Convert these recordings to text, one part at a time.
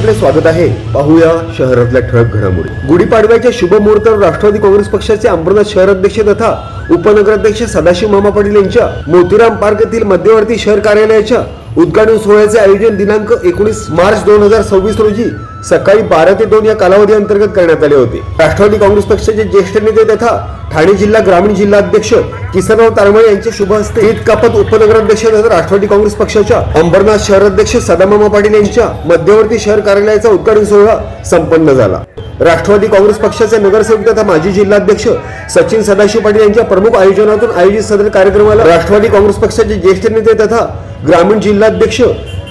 आपले स्वागत आहे। पाहूया शहरातल्या ठळक घडामोडी। गुढीपाडव्याच्या शुभ मुहूर्तावर राष्ट्रवादी काँग्रेस पक्षाचे अंबरनाथ शहराध्यक्ष तथा उपनगराध्यक्ष सदाशिव मामा पाटील यांच्या मोतीराम पार्क येथील मध्यवर्ती शहर कार्यालयाच्या उद्घाटन सोहळ्याचे आयोजन दिनांक 19 मार्च 2026 रोजी सकाळी 12 ते 2 या कालावधी अंतर्गत करण्यात आले होते। राष्ट्रवादी काँग्रेस पक्षाचे ज्येष्ठ नेते तथा ठाणे जिल्हा ग्रामीण जिल्हा अध्यक्ष किसनराव तारमळे यांच्या शुभ हस्ते ईद कापत उपनगराध्यक्ष तथा राष्ट्रवादी काँग्रेस पक्षाच्या अंबरनाथ शहराध्यक्ष सदामामा पाटील यांच्या मध्यवर्ती शहर कार्यालयाचा उद्घाटन सोहळा संपन्न झाला। राष्ट्रवादी काँग्रेस पक्षाचे नगरसेवक तथा माजी जिल्हाध्यक्ष सचिन सदाशिव पाटील यांच्या प्रमुख आयोजनातून आयोजित सदर कार्यक्रमाला राष्ट्रवादी काँग्रेस पक्षाचे ज्येष्ठ नेते तथा ग्रामीण जिल्हाध्यक्ष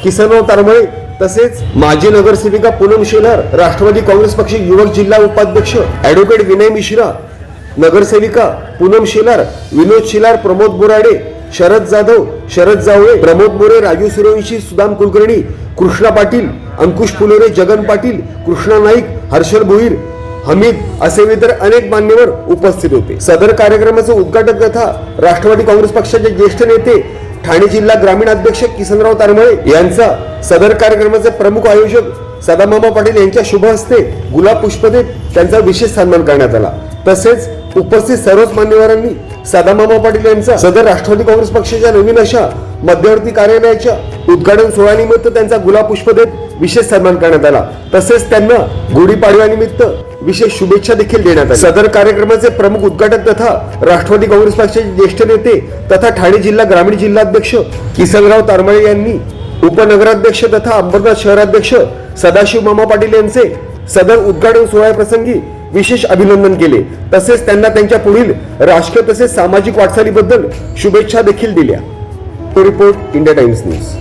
किसनराव तारमळे तसेच माजी नगरसेविका पूनम शेलार, राष्ट्रवादी काँग्रेस पक्ष युवक जिल्हा उपाध्यक्ष ॲडव्होकेट विनय मिश्रा, नगरसेविका पूनम शेलार, विनोद शेलार, प्रमोद बोराडे, शरद जाधव, शरद जावळे, प्रमोद मोरे, राजू सूर्यवंशी, सुदाम कुलकर्णी, कृष्णा पाटील, अंकुश फुलोरे, जगन पाटील, कृष्णा नाईक, हर्षल भोईर, हमीद असे इतर अनेक मान्यवर उपस्थित होते। सदर कार्यक्रमाचे उद्घाटक तथा राष्ट्रवादी काँग्रेस पक्षाचे ज्येष्ठ नेते ठाणे जिल्हा ग्रामीण अध्यक्ष किसनराव तारमळे यांचा सदर कार्यक्रमाचे प्रमुख आयोजक सदामामा पाटील यांच्या शुभ हस्ते गुलाब पुष्प देत त्यांचा विशेष सन्मान करण्यात आला। तसेच उपस्थित सर्वच मान्यवरांनी सदामामा पाटील यांचा सदर राष्ट्रवादी काँग्रेस पक्षाच्या नवीन अशा मध्यवर्ती कार्यालयाच्या उद्घाटन सोहळ्यानिमित्त त्यांचा गुलाब पुष्प देत विशेष सन्मान करण्यात आला। तसेच त्यांना गुढीपाडव्यानिमित्त विशेष शुभेच्छा देखील देण्यात आल्या। सदर कार्यक्रमाचे प्रमुख उद्घाटक तथा राष्ट्रवादी काँग्रेस पक्षाचे ज्येष्ठ नेते तथा ठाणे जिल्हा ग्रामीण जिल्हाध्यक्ष किसनराव तारमळे यांनी उपनगराध्यक्ष तथा अंबरनाथ शहराध्यक्ष सदाशिव मामा पाटील यांचे सदर उद्घाटन सोहळ्याप्रसंगी विशेष अभिनंदन केले। तसेच त्यांना त्यांच्या पुढील राजकीय तसेच सामाजिक वाटचालीबद्दल शुभेच्छा देखील दिल्या। Report India times news.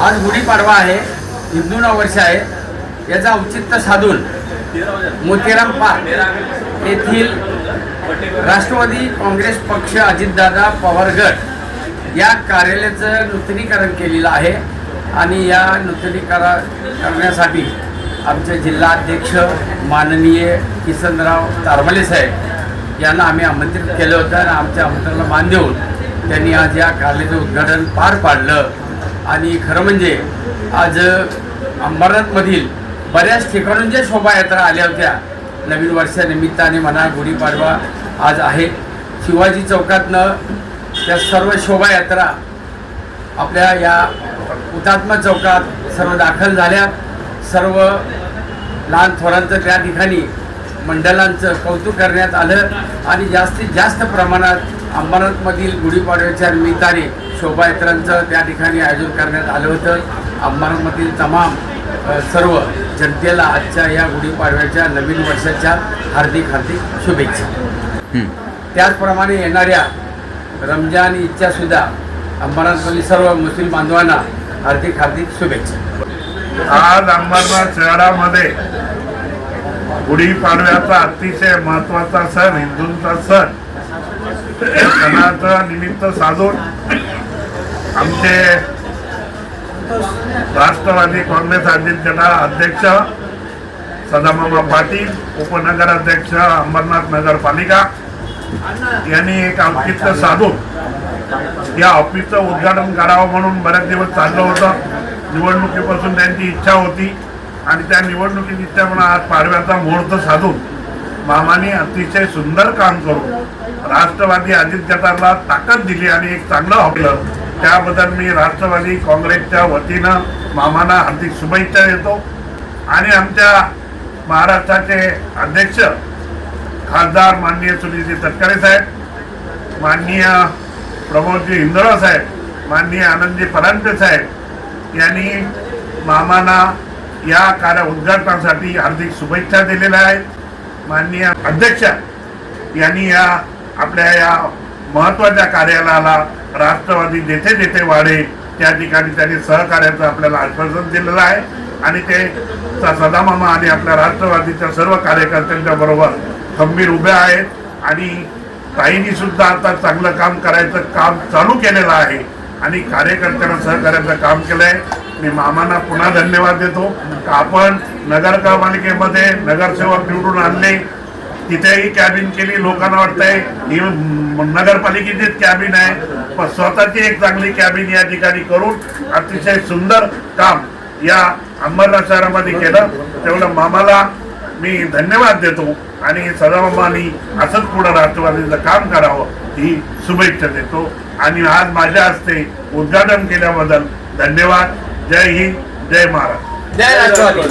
आज गुढीपाडवा आहे, हिंदू नववर्ष आहे। याचा औचित्य साधून मोतीराम पार्क येथील राष्ट्रवादी काँग्रेस पक्ष अजितदादा पवार गट या कार्यालयाचं नूतनीकरण केलेलं आहे आणि या नूतनीकरण करण्यासाठी आमचे जिल्हाध्यक्ष माननीय किसनराव तारमळे साहेब यांना आम्ही आमंत्रित केलं होतं आणि आमच्या आमंत्रणाला मान देऊन त्यांनी आज या कार्यालयाचं उद्घाटन पार पाडलं। आणि खरं म्हणजे आज अंबरनाथमधील बऱ्याच ठिकाणून ज्या शोभायात्रा आल्या होत्या नवीन वर्षानिमित्ताने म्हणा गुढीपाडवा आज आहे, शिवाजी चौकातनं त्या सर्व शोभायात्रा आपल्या या हुतात्मा चौकात सर्व दाखल झाल्या। सर्व लहान थोरांचं त्या ठिकाणी मंडळांचं कौतुक करण्यात आलं आणि जास्तीत जास्त प्रमाणात अंबरनाथमधील गुढीपाडव्याच्या निमित्ताने शोभायात्रांचं त्या ठिकाणी आयोजन करण्यात आलं होतं। अंबरनाथमधील तमाम सर्व जनतेला आजच्या या गुढीपाडव्याच्या नवीन वर्षाच्या हार्दिक हार्दिक शुभेच्छा। त्याचप्रमाणे येणाऱ्या रमजान ईदच्या सुद्धा अंबरनाथमधील सर्व मुस्लिम बांधवांना हार्दिक हार्दिक शुभेच्छा। आज अंबरनाथ शहरामध्ये गुढीपाडव्याचा अतिशय महत्त्वाचा सण, हिंदूंचा सण, सणाचं निमित्त साधून आमचे राष्ट्रवादी काँग्रेस जिल्हा अध्यक्ष सदामामा पाटील, उपनगराध्यक्ष अंबरनाथ नगरपालिका यांनी एक औचित्य साधून या ऑफिसचं उद्घाटन करावं म्हणून बरेच दिवस चाललं होतं। निवडणुकीपासून त्यांची इच्छा होती आणि त्या निवडणुकीची इच्छा म्हणून आज पाडव्याचा मुहूर्त साधून मामाने अतिशय सुंदर काम करून राष्ट्रवादी अजित गटाला ताकद दिली आणि एक चांगलं आपलं त्याबद्दल मी राष्ट्रवादी काँग्रेसच्या वतीनं मामांना हार्दिक शुभेच्छा देतो। आणि आमच्या महाराष्ट्राचे अध्यक्ष खासदार माननीय सुनीलजी तटकरे साहेब, माननीय प्रमोदजी इंदोरा साहेब माननीय आनंदजी परांजपे साहेब यांनी मामांना या कार्य उद्घाटनासाठी हार्दिक शुभेच्छा दिलेल्या आहेत. माननीय अध्यक्ष यांनी या आपल्या या महत्वाच्या कार्याला राष्ट्रवादी जेथे जेथे वाढे त्या ठिकाणी त्यांनी सहकार्याचं आपल्याला आश्वासन दिलेलं आहे आणि ते सदामामा आणि आपल्या राष्ट्रवादीच्या सर्व कार्यकर्त्यांच्या बरोबर खंबीर उभे आहेत. आणि ताईंनी सुद्धा आता चांगलं काम करायचं काम चालू केलेलं आहे आणि कार्यकर्त्यांना सहकार्याचं काम केलंय. मी मामांना पुन्हा धन्यवाद देतो. आपण नगरपालिकेमध्ये नगरसेवक निवडून आणले, तिथेही कॅबिन केली. लोकांना वाटतंय ही नगरपालिकेचीच कॅबिन आहे, पण स्वतःची एक चांगली कॅबिन या ठिकाणी करून अतिशय सुंदर काम या अंबरनाथ शहरामध्ये केलं. तेवढं मामाला मी धन्यवाद देतो आणि सदामामांनी असंच पुढं राष्ट्रवादीचं काम करावं ही शुभेच्छा देतो. आणि आज माझ्या हस्ते उद्घाटन केल्याबद्दल धन्यवाद. जय हिंद, जय महाराष्ट्र. जय राष्ट्रवादी.